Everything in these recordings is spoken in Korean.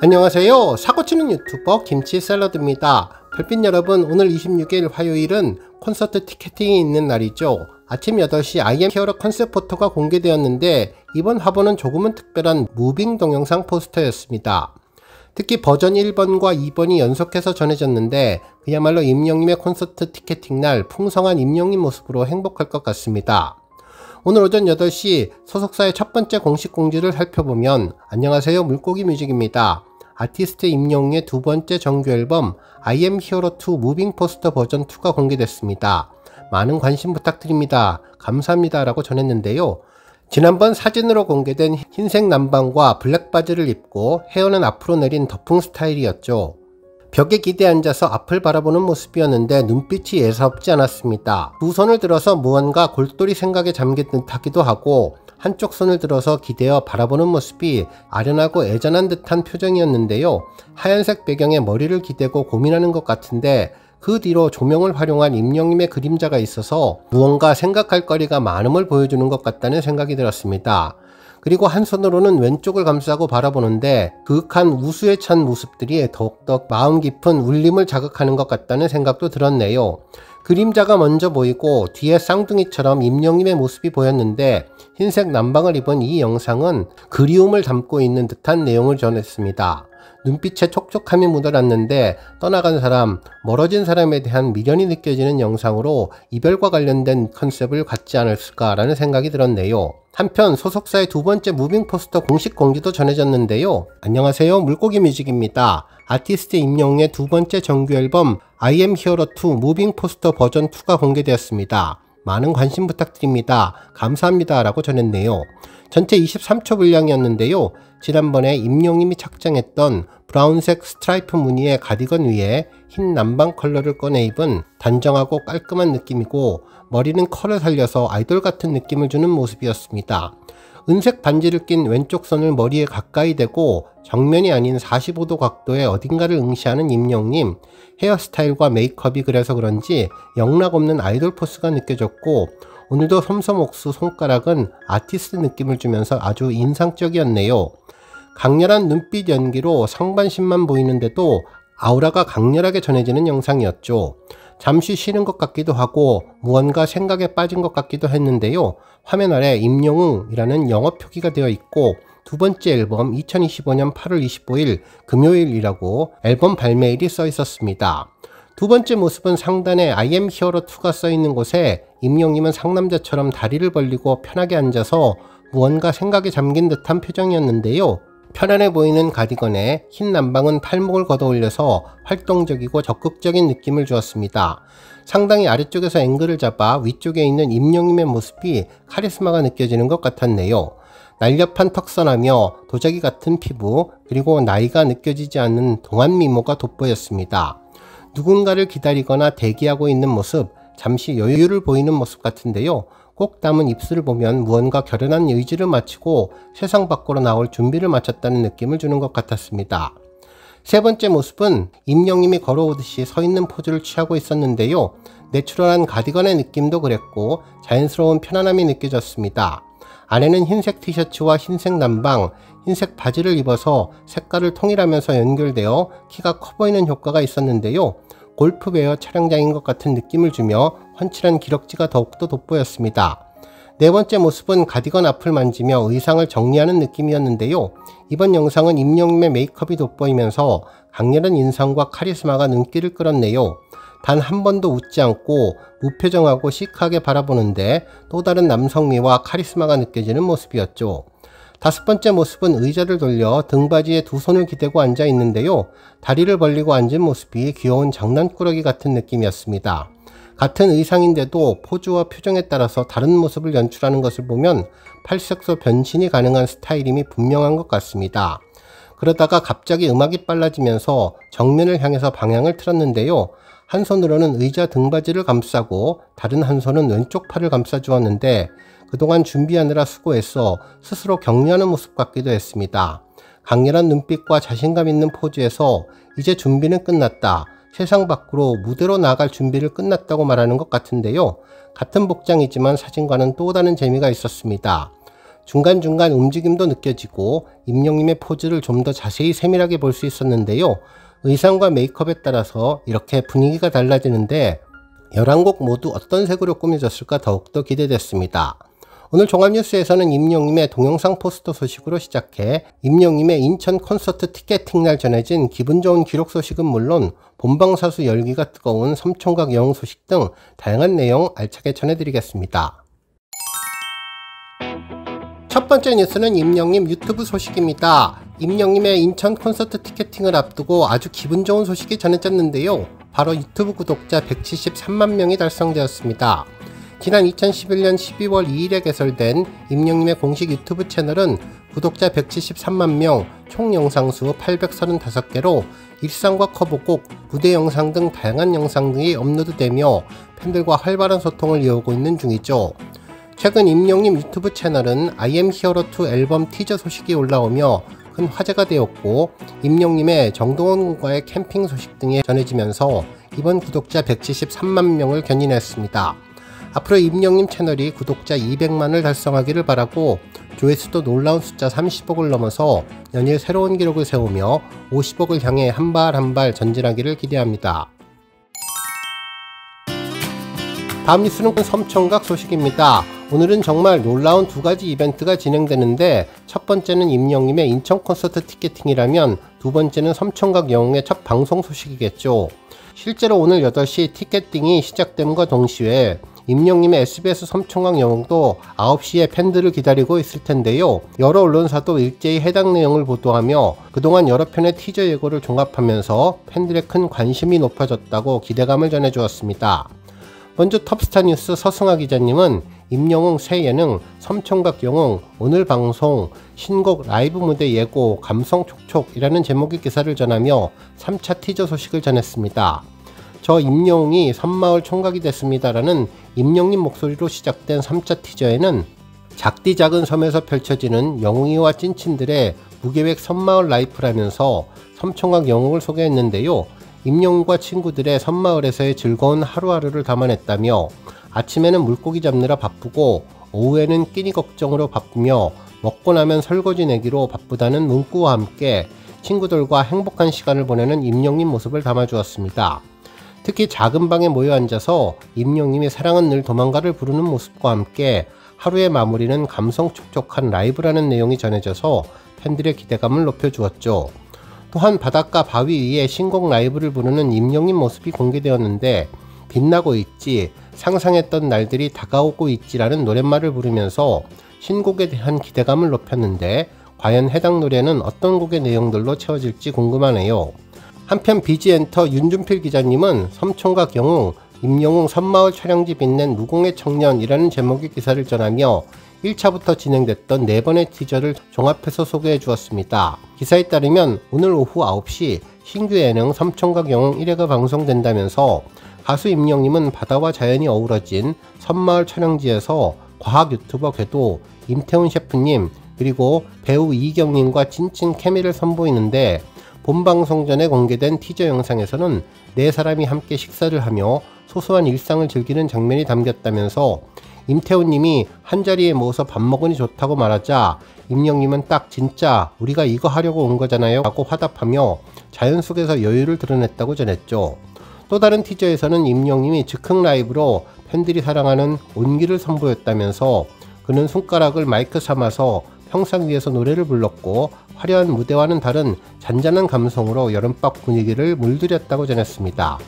안녕하세요. 사고치는 유튜버 김치샐러드입니다. 별빛 여러분, 오늘 26일 화요일은 콘서트 티켓팅이 있는 날이죠. 아침 8시 I am 히어로 컨셉 포토가 공개되었는데 이번 화보는 조금은 특별한 무빙 동영상 포스터였습니다. 특히 버전 1번과 2번이 연속해서 전해졌는데 그야말로 임영님의 콘서트 티켓팅 날 풍성한 임영님 모습으로 행복할 것 같습니다. 오늘 오전 8시 소속사의 첫 번째 공식 공지를 살펴보면 안녕하세요, 물고기 뮤직입니다. 아티스트 임영웅의 두 번째 정규 앨범 I am hero 2 무빙 포스터 버전 2가 공개됐습니다. 많은 관심 부탁드립니다. 감사합니다 라고 전했는데요. 지난번 사진으로 공개된 흰색 남방과 블랙 바지를 입고 헤어는 앞으로 내린 더풍 스타일이었죠. 벽에 기대 앉아서 앞을 바라보는 모습이었는데 눈빛이 예사롭지 않았습니다. 두 손을 들어서 무언가 골똘히 생각에 잠긴 듯하기도 하고 한쪽 손을 들어서 기대어 바라보는 모습이 아련하고 애잔한 듯한 표정이었는데요. 하얀색 배경에 머리를 기대고 고민하는 것 같은데 그 뒤로 조명을 활용한 임영님의 그림자가 있어서 무언가 생각할 거리가 많음을 보여주는 것 같다는 생각이 들었습니다. 그리고 한 손으로는 왼쪽을 감싸고 바라보는데 그윽한 우수에 찬 모습들이 더욱더 마음 깊은 울림을 자극하는 것 같다는 생각도 들었네요. 그림자가 먼저 보이고 뒤에 쌍둥이처럼 임영님의 모습이 보였는데 흰색 남방을 입은 이 영상은 그리움을 담고 있는 듯한 내용을 전했습니다. 눈빛에 촉촉함이 묻어났는데 떠나간 사람, 멀어진 사람에 대한 미련이 느껴지는 영상으로 이별과 관련된 컨셉을 갖지 않았을까라는 생각이 들었네요. 한편 소속사의 두 번째 무빙 포스터 공식 공지도 전해졌는데요. 안녕하세요, 물고기 뮤직입니다. 아티스트 임영웅의 두 번째 정규 앨범 I am hero 2 무빙 포스터 버전 2가 공개되었습니다. 많은 관심 부탁드립니다. 감사합니다 라고 전했네요. 전체 23초 분량이었는데요. 지난번에 임영님이 착장했던 브라운색 스트라이프 무늬의 가디건 위에 흰 남방 컬러를 꺼내 입은 단정하고 깔끔한 느낌이고 머리는 컬을 살려서 아이돌 같은 느낌을 주는 모습이었습니다. 은색 반지를 낀 왼쪽 손을 머리에 가까이 대고 정면이 아닌 45도 각도의 어딘가를 응시하는 임영님, 헤어스타일과 메이크업이 그래서 그런지 영락없는 아이돌 포스가 느껴졌고 오늘도 솜솜옥수 손가락은 아티스트 느낌을 주면서 아주 인상적이었네요. 강렬한 눈빛 연기로 상반신만 보이는데도 아우라가 강렬하게 전해지는 영상이었죠. 잠시 쉬는 것 같기도 하고 무언가 생각에 빠진 것 같기도 했는데요. 화면 아래 임영웅이라는 영어 표기가 되어 있고 두 번째 앨범 2025년 8월 25일 금요일이라고 앨범 발매일이 써 있었습니다. 두 번째 모습은 상단에 I am hero 2가 써 있는 곳에 임영님은 상남자처럼 다리를 벌리고 편하게 앉아서 무언가 생각에 잠긴 듯한 표정이었는데요. 편안해 보이는 가디건에 흰 남방은 팔목을 걷어 올려서 활동적이고 적극적인 느낌을 주었습니다. 상당히 아래쪽에서 앵글을 잡아 위쪽에 있는 임영님의 모습이 카리스마가 느껴지는 것 같았네요. 날렵한 턱선하며 도자기 같은 피부, 그리고 나이가 느껴지지 않는 동안 미모가 돋보였습니다. 누군가를 기다리거나 대기하고 있는 모습, 잠시 여유를 보이는 모습 같은데요. 꼭 담은 입술을 보면 무언가 결연한 의지를 마치고 세상 밖으로 나올 준비를 마쳤다는 느낌을 주는 것 같았습니다. 세 번째 모습은 임영님이 걸어오듯이 서 있는 포즈를 취하고 있었는데요. 내추럴한 가디건의 느낌도 그랬고 자연스러운 편안함이 느껴졌습니다. 안에는 흰색 티셔츠와 흰색 남방, 흰색 바지를 입어서 색깔을 통일하면서 연결되어 키가 커 보이는 효과가 있었는데요. 골프웨어 촬영장인 것 같은 느낌을 주며 훤칠한 기럭지가 더욱더 돋보였습니다. 네 번째 모습은 가디건 앞을 만지며 의상을 정리하는 느낌이었는데요. 이번 영상은 임영님의 메이크업이 돋보이면서 강렬한 인상과 카리스마가 눈길을 끌었네요. 단 한 번도 웃지 않고 무표정하고 시크하게 바라보는데 또 다른 남성미와 카리스마가 느껴지는 모습이었죠. 다섯 번째 모습은 의자를 돌려 등받이에 두 손을 기대고 앉아 있는데요. 다리를 벌리고 앉은 모습이 귀여운 장난꾸러기 같은 느낌이었습니다. 같은 의상인데도 포즈와 표정에 따라서 다른 모습을 연출하는 것을 보면 팔색소 변신이 가능한 스타일임이 분명한 것 같습니다. 그러다가 갑자기 음악이 빨라지면서 정면을 향해서 방향을 틀었는데요. 한 손으로는 의자 등받이를 감싸고 다른 한 손은 왼쪽 팔을 감싸 주었는데 그동안 준비하느라 수고했어 스스로 격려하는 모습 같기도 했습니다. 강렬한 눈빛과 자신감 있는 포즈에서 이제 준비는 끝났다. 세상 밖으로 무대로 나갈 준비를 끝났다고 말하는 것 같은데요. 같은 복장이지만 사진과는 또 다른 재미가 있었습니다. 중간중간 움직임도 느껴지고 임영님의 포즈를 좀 더 자세히 세밀하게 볼 수 있었는데요. 의상과 메이크업에 따라서 이렇게 분위기가 달라지는데 11곡 모두 어떤 색으로 꾸며졌을까 더욱더 기대됐습니다. 오늘 종합뉴스에서는 임영님의 동영상 포스터 소식으로 시작해 임영님의 인천 콘서트 티켓팅 날 전해진 기분 좋은 기록 소식은 물론 본방사수 열기가 뜨거운 섬총각 영웅 소식 등 다양한 내용 알차게 전해드리겠습니다. 첫 번째 뉴스는 임영님 유튜브 소식입니다. 임영님의 인천 콘서트 티켓팅을 앞두고 아주 기분 좋은 소식이 전해졌는데요. 바로 유튜브 구독자 173만 명이 달성되었습니다. 지난 2011년 12월 2일에 개설된 임영님의 공식 유튜브 채널은 구독자 173만 명, 총 영상수 835개로 일상과 커브곡, 무대 영상 등 다양한 영상 등이 업로드되며 팬들과 활발한 소통을 이어오고 있는 중이죠. 최근 임영님 유튜브 채널은 I am hero 2 앨범 티저 소식이 올라오며 큰 화제가 되었고 임영님의 정동원과의 캠핑 소식 등이 전해지면서 이번 구독자 173만 명을 견인했습니다. 앞으로 임영님 채널이 구독자 200만을 달성하기를 바라고 조회수도 놀라운 숫자 30억을 넘어서 연일 새로운 기록을 세우며 50억을 향해 한 발 한 발 전진하기를 기대합니다. 다음 뉴스는 섬총각 소식입니다. 오늘은 정말 놀라운 두 가지 이벤트가 진행되는데 첫 번째는 임영님의 인천 콘서트 티켓팅이라면 두 번째는 섬총각 영웅의 첫 방송 소식이겠죠. 실제로 오늘 8시 티켓팅이 시작됨과 동시에 임영님의 SBS 섬총각 영웅도 9시에 팬들을 기다리고 있을 텐데요. 여러 언론사도 일제히 해당 내용을 보도하며 그동안 여러 편의 티저 예고를 종합하면서 팬들의 큰 관심이 높아졌다고 기대감을 전해주었습니다. 먼저 톱스타 뉴스 서승아 기자님은 임영웅 새 예능 섬총각 영웅 오늘 방송 신곡 라이브 무대 예고 감성 촉촉이라는 제목의 기사를 전하며 3차 티저 소식을 전했습니다. 저 임영웅이 섬마을 총각이 됐습니다라는 임영님 목소리로 시작된 3차 티저에는 작디 작은 섬에서 펼쳐지는 영웅이와 찐친들의 무계획 섬마을 라이프라면서 섬총각 영웅을 소개했는데요. 임영웅과 친구들의 섬마을에서의 즐거운 하루하루를 담아냈다며 아침에는 물고기 잡느라 바쁘고 오후에는 끼니 걱정으로 바쁘며 먹고 나면 설거지 내기로 바쁘다는 문구와 함께 친구들과 행복한 시간을 보내는 임영님 모습을 담아주었습니다. 특히 작은 방에 모여 앉아서 임영님이 사랑은 늘 도망가를 부르는 모습과 함께 하루의 마무리는 감성 촉촉한 라이브라는 내용이 전해져서 팬들의 기대감을 높여주었죠. 또한 바닷가 바위 위에 신곡 라이브를 부르는 임영님 모습이 공개되었는데 빛나고 있지, 상상했던 날들이 다가오고 있지라는 노랫말을 부르면서 신곡에 대한 기대감을 높였는데 과연 해당 노래는 어떤 곡의 내용들로 채워질지 궁금하네요. 한편 BG엔터 윤준필 기자님은 섬총각 영웅 임영웅 섬마을 촬영지 빛낸 무공의 청년이라는 제목의 기사를 전하며 1차부터 진행됐던 4번의 티저를 종합해서 소개해 주었습니다. 기사에 따르면 오늘 오후 9시 신규 예능 섬총각 영웅 1회가 방송된다면서 가수 임영님은 바다와 자연이 어우러진 섬마을 촬영지에서 과학 유튜버 궤도, 임태훈 셰프님, 그리고 배우 이경님과 찐친 케미를 선보이는데 본방송 전에 공개된 티저 영상에서는 4사람이 함께 식사를 하며 소소한 일상을 즐기는 장면이 담겼다면서 임태훈님이 한자리에 모여서 밥 먹으니 좋다고 말하자 임영님은 딱 진짜 우리가 이거 하려고 온 거잖아요 라고 화답하며 자연 속에서 여유를 드러냈다고 전했죠. 또 다른 티저에서는 임영님이 즉흥 라이브로 팬들이 사랑하는 온기를 선보였다면서 그는 손가락을 마이크 삼아서 평상 위에서 노래를 불렀고 화려한 무대와는 다른 잔잔한 감성으로 여름밤 분위기를 물들였다고 전했습니다.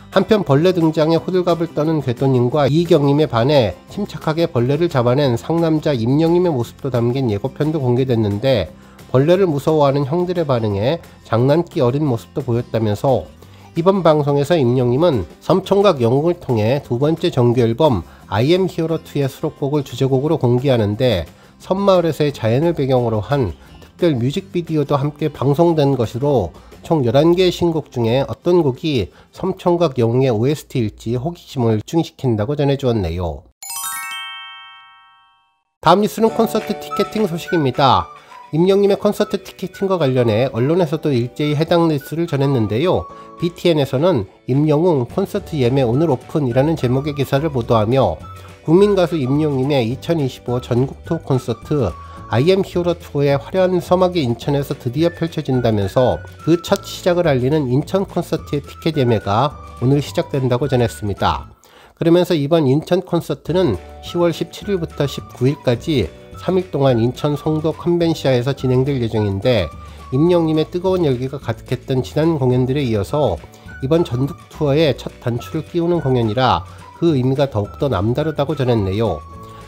한편 벌레 등장에 호들갑을 떠는 궤도님과 이경님에 반해 침착하게 벌레를 잡아낸 상남자 임영님의 모습도 담긴 예고편도 공개됐는데 벌레를 무서워하는 형들의 반응에 장난기 어린 모습도 보였다면서 이번 방송에서 임영님은 섬총각 영웅을 통해 두 번째 정규 앨범 I am hero 2의 수록곡을 주제곡으로 공개하는데 섬마을에서의 자연을 배경으로 한 특별 뮤직비디오도 함께 방송된 것으로 총 11개의 신곡 중에 어떤 곡이 섬총각 영웅의 OST일지 호기심을 입증시킨다고 전해주었네요. 다음 뉴스는 콘서트 티켓팅 소식입니다. 임영님의 콘서트 티켓팅과 관련해 언론에서도 일제히 해당 뉴스를 전했는데요. BTN에서는 임영웅 콘서트 예매 오늘 오픈이라는 제목의 기사를 보도하며 국민가수 임영웅의 2025 전국 투어 콘서트 I am 히어로 투어의 화려한 서막이 인천에서 드디어 펼쳐진다면서 그 첫 시작을 알리는 인천 콘서트의 티켓 예매가 오늘 시작된다고 전했습니다. 그러면서 이번 인천 콘서트는 10월 17일부터 19일까지 3일 동안 인천 송도 컨벤시아에서 진행될 예정인데, 임영웅의 뜨거운 열기가 가득했던 지난 공연들에 이어서 이번 전국 투어에 첫 단추를 끼우는 공연이라 그 의미가 더욱더 남다르다고 전했네요.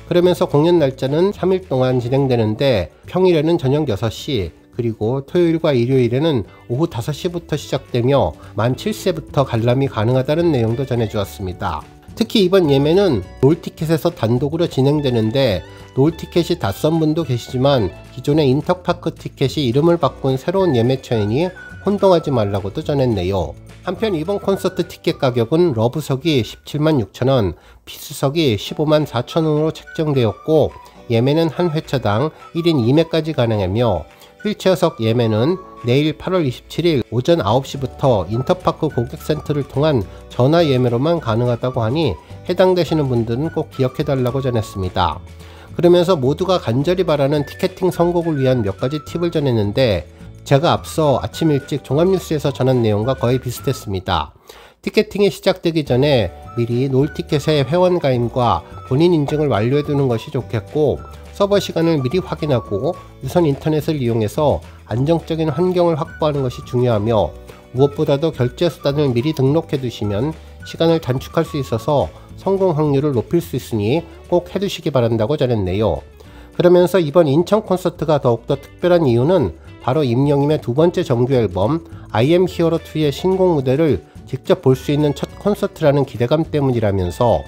그러면서 공연 날짜는 3일 동안 진행되는데, 평일에는 저녁 6시, 그리고 토요일과 일요일에는 오후 5시부터 시작되며 만 7세부터 관람이 가능하다는 내용도 전해주었습니다. 특히 이번 예매는 롤티켓에서 단독으로 진행되는데, 롤티켓이 낯선 분도 계시지만 기존의 인터파크 티켓이 이름을 바꾼 새로운 예매처이니 혼동하지 말라고도 전했네요. 한편 이번 콘서트 티켓 가격은 러브석이 176,000원, 피스석이 154,000원으로 책정되었고, 예매는 한 회차당 1인 2매까지 가능하며, 휠체어석 예매는 내일 8월 27일 오전 9시부터 인터파크 고객센터를 통한 전화 예매로만 가능하다고 하니 해당되시는 분들은 꼭 기억해달라고 전했습니다. 그러면서 모두가 간절히 바라는 티켓팅 선곡을 위한 몇 가지 팁을 전했는데, 제가 앞서 아침 일찍 종합뉴스에서 전한 내용과 거의 비슷했습니다. 티켓팅이 시작되기 전에 미리 롤티켓의 회원 가입과 본인 인증을 완료해 두는 것이 좋겠고, 서버 시간을 미리 확인하고 유선 인터넷을 이용해서 안정적인 환경을 확보하는 것이 중요하며, 무엇보다도 결제 수단을 미리 등록해 두시면 시간을 단축할 수 있어서 성공 확률을 높일 수 있으니 꼭 해두시기 바란다고 전했네요. 그러면서 이번 인천 콘서트가 더욱더 특별한 이유는 바로 임영웅의 두 번째 정규 앨범 I am 히어로 2의 신곡 무대를 직접 볼 수 있는 첫 콘서트라는 기대감 때문이라면서,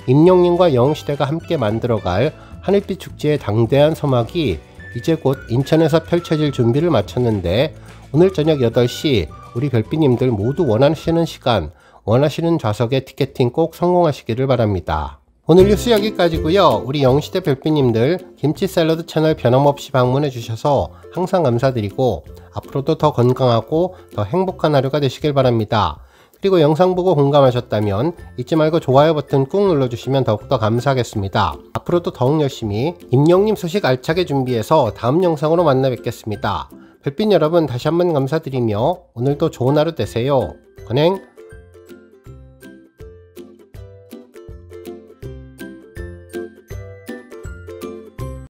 임영웅과 영웅시대가 함께 만들어갈 하늘빛 축제의 당대한 서막이 이제 곧 인천에서 펼쳐질 준비를 마쳤는데, 오늘 저녁 8시 우리 별빛님들 모두 원하시는 시간, 원하시는 좌석의 티켓팅 꼭 성공하시기를 바랍니다. 오늘 뉴스 여기까지고요. 우리 영웅시대 별빛님들 김치 샐러드 채널 변함없이 방문해 주셔서 항상 감사드리고, 앞으로도 더 건강하고 더 행복한 하루가 되시길 바랍니다. 그리고 영상 보고 공감하셨다면 잊지 말고 좋아요 버튼 꾹 눌러주시면 더욱더 감사하겠습니다. 앞으로도 더욱 열심히 임영웅님 소식 알차게 준비해서 다음 영상으로 만나 뵙겠습니다. 별빛 여러분 다시 한번 감사드리며 오늘도 좋은 하루 되세요. 건행!